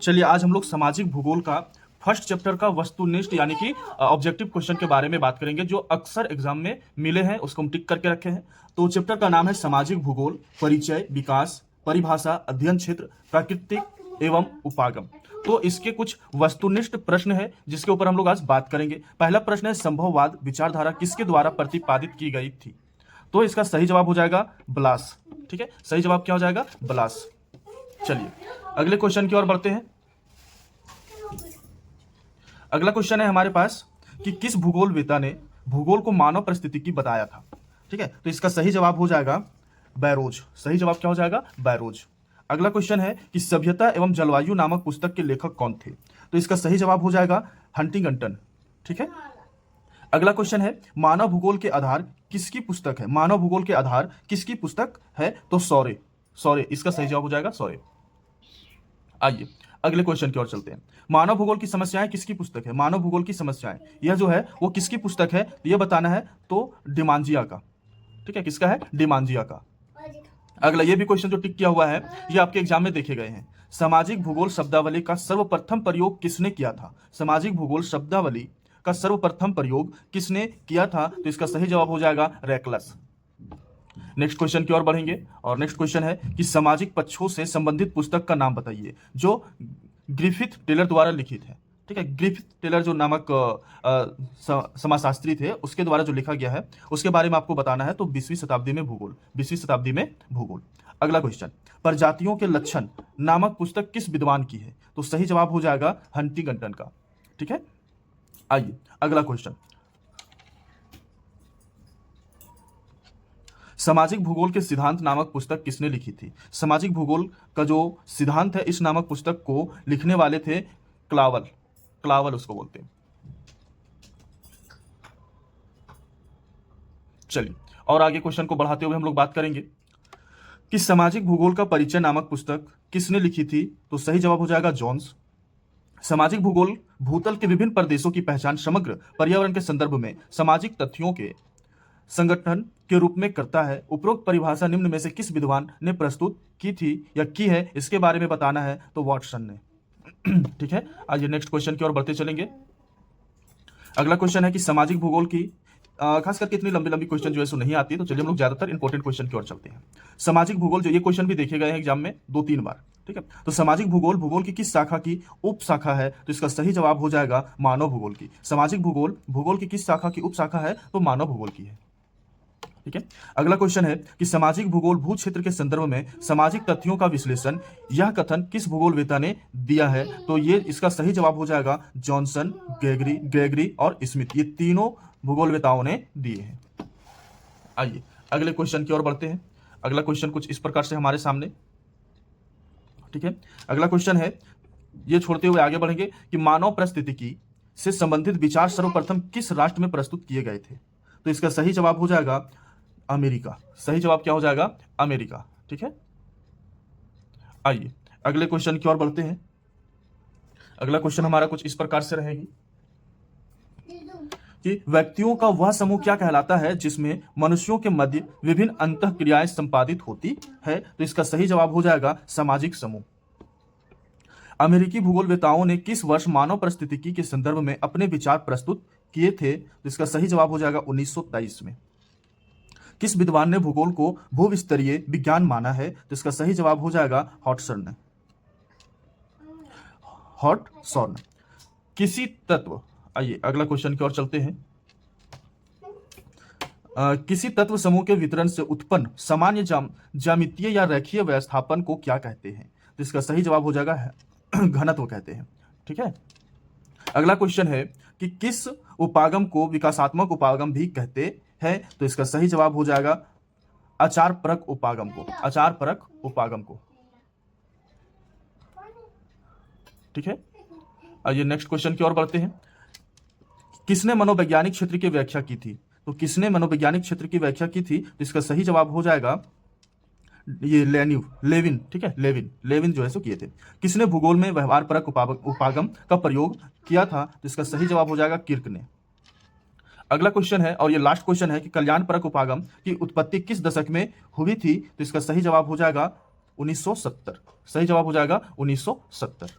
चलिए आज हम लोग सामाजिक भूगोल का फर्स्ट चैप्टर का वस्तुनिष्ठ यानी कि ऑब्जेक्टिव क्वेश्चन के बारे में बात करेंगे जो अक्सर एग्जाम में मिले हैं, उसको हम टिक करके रखे हैं। तो चैप्टर का नाम है सामाजिक भूगोल, परिचय, विकास, परिभाषा, अध्ययन क्षेत्र, प्राकृतिक एवं उपागम। तो इसके कुछ वस्तुनिष्ठ प्रश्न है जिसके ऊपर हम लोग आज बात करेंगे। पहला प्रश्न है संभववाद विचारधारा किसके द्वारा प्रतिपादित की गई थी? तो इसका सही जवाब हो जाएगा ब्लास। ठीक है, सही जवाब क्या हो जाएगा? ब्लास। चलिए अगले क्वेश्चन की ओर बढ़ते हैं। अगला क्वेश्चन है हमारे पास कि किस भूगोलवेत्ता ने भूगोल को मानव परिस्थितिकी बताया था? ठीक है, तो इसका सही जवाब हो जाएगा बैरोज। सही जवाब क्या हो जाएगा? बैरोज। अगला क्वेश्चन है कि सभ्यता एवं जलवायु नामक पुस्तक के लेखक कौन थे? तो इसका सही जवाब हो जाएगा हंटिंगटन। ठीक है, अगला क्वेश्चन है मानव भूगोल के आधार किसकी पुस्तक है? मानव भूगोल के आधार किसकी पुस्तक है? तो सौरे। सौरे इसका सही जवाब हो जाएगा, सौरे। आइए अगले क्वेश्चन की ओर चलते हैं। मानव भूगोल की समस्याएं किसकी पुस्तक है? मानव भूगोल की समस्याएं यह जो है वो किसकी पुस्तक है यह बताना है, तो डिमांजिया का। ठीक है, किसका है? डिमांजिया का। अगला ये भी क्वेश्चन जो टिक किया हुआ है ये आपके एग्जाम में देखे गए हैं। सामाजिक भूगोल शब्दावली का सर्वप्रथम प्रयोग किसने किया था? सामाजिक भूगोल शब्दावली का सर्वप्रथम प्रयोग किसने किया था? तो इसका सही जवाब हो जाएगा रेकलस। नेक्स्ट क्वेश्चन की ओर बढ़ेंगे और नेक्स्ट क्वेश्चन है कि सामाजिक पक्षों से संबंधित पुस्तक का नाम बताइए जो ग्रिफिथ टेलर द्वारा लिखित है। ठीक है, ग्रिफिथ टेलर जो नामक समाजशास्त्री थे उसके द्वारा जो लिखा गया है उसके बारे में आपको बताना है। तो 20वीं शताब्दी में भूगोल, 20वीं शताब्दी में भूगोल। अगला क्वेश्चन, प्रजातियों के लक्षण नामक पुस्तक किस विद्वान की है? तो सही जवाब हो जाएगा हंटिंगटन का। ठीक है, आइए अगला क्वेश्चन, सामाजिक भूगोल के सिद्धांत नामक पुस्तक किसने लिखी थी? सामाजिक भूगोल का जो सिद्धांत है इस नामक पुस्तक को लिखने वाले थे क्लावल। क्लावल उसको बोलते हैं। चलिए और आगे क्वेश्चन को बढ़ाते हुए हम लोग बात करेंगे कि सामाजिक भूगोल का परिचय नामक पुस्तक किसने लिखी थी? तो सही जवाब हो जाएगा जॉन्स। सामाजिक भूगोल भूतल के विभिन्न प्रदेशों की पहचान समग्र पर्यावरण के संदर्भ में सामाजिक तथ्यों के संगठन के रूप में करता है। उपरोक्त परिभाषा निम्न में से किस विद्वान ने प्रस्तुत की थी या की है, इसके बारे में बताना है, तो वाटसन ने। ठीक है, आइए नेक्स्ट क्वेश्चन की ओर बढ़ते चलेंगे। अगला क्वेश्चन है कि सामाजिक भूगोल की खास करके इतनी लंबी लंबी क्वेश्चन जो है सो नहीं आती, तो चलिए हम लोग ज्यादातर इंपॉर्टेंट क्वेश्चन की ओर चलते हैं। सामाजिक भूगोल जो ये क्वेश्चन भी देखे गए हैं एग्जाम में 2-3 बार। ठीक है, तो सामाजिक भूगोल भूगोल की किस शाखा की उप शाखा है? तो इसका सही जवाब हो जाएगा मानव भूगोल की। सामाजिक भूगोल भूगोल की किस शाखा की उप शाखा है? तो मानव भूगोल की है। ठीक है, अगला क्वेश्चन है कि सामाजिक भूगोल भू क्षेत्र के संदर्भ में सामाजिक तथ्यों का विश्लेषण यह कथन किस भूगोलवेत्ता ने दिया है? तो ये इसका सही जवाब हो जाएगा जॉनसन, ग्रेगरी और स्मिथ। ये तीनों भूगोलवेत्ताओं ने दिए हैं। आइए अगले क्वेश्चन की ओर बढ़ते हैं। अगला क्वेश्चन कुछ इस प्रकार से हमारे सामने। ठीक है, अगला क्वेश्चन है, ये छोड़ते हुए आगे बढ़ेंगे कि मानव परिस्थितिकी से संबंधित विचार सर्वप्रथम किस राष्ट्र में प्रस्तुत किए गए थे? तो इसका सही जवाब हो जाएगा अमेरिका। सही जवाब क्या हो जाएगा? अमेरिका। ठीक है, आइए अगले क्वेश्चन की ओर बढ़ते हैं। अगला क्वेश्चन हमारा कुछ इस प्रकार से रहेगी कि व्यक्तियों का वह समूह क्या कहलाता है जिसमें मनुष्यों के मध्य विभिन्न अंतःक्रियाएं संपादित होती है? तो इसका सही जवाब हो जाएगा सामाजिक समूह। अमेरिकी भूगोलवेत्ताओं ने किस वर्ष मानव परिस्थितिकी के संदर्भ में अपने विचार प्रस्तुत किए थे? तो इसका सही जवाब हो जाएगा 1923 में। किस विद्वान ने भूगोल को भूविस्तरीय विज्ञान माना है? तो इसका सही जवाब हो जाएगा हॉटसन। हॉटसन। किसी तत्व, आइए अगला क्वेश्चन की ओर चलते हैं। किसी तत्व समूह के वितरण से उत्पन्न सामान्य ज्यामितीय या रेखीय व्यवस्थापन को क्या कहते हैं? तो इसका सही जवाब हो जाएगा घनत्व कहते हैं। ठीक है, अगला क्वेश्चन है कि किस उपागम को विकासात्मक उपागम भी कहते हैं? तो इसका सही जवाब हो जाएगा आचार परक उपागम को। आचार परक उपागम को। ठीक है, आइए नेक्स्ट क्वेश्चन की ओर बढ़ते हैं। किसने मनोवैज्ञानिक क्षेत्र की व्याख्या की थी? तो किसने मनोवैज्ञानिक क्षेत्र की व्याख्या की थी? तो इसका सही जवाब हो जाएगा ये लेविन। ठीक है, लेविन जो है सो किए थे। किसने भूगोल में व्यवहार परक उपागम का प्रयोग किया था? तो इसका सही जवाब हो जाएगा किर्क ने। अगला क्वेश्चन है और ये लास्ट क्वेश्चन है कि कल्याण परक उपागम की उत्पत्ति किस दशक में हुई थी? तो इसका सही जवाब हो जाएगा 1970। सही जवाब हो जाएगा 1970।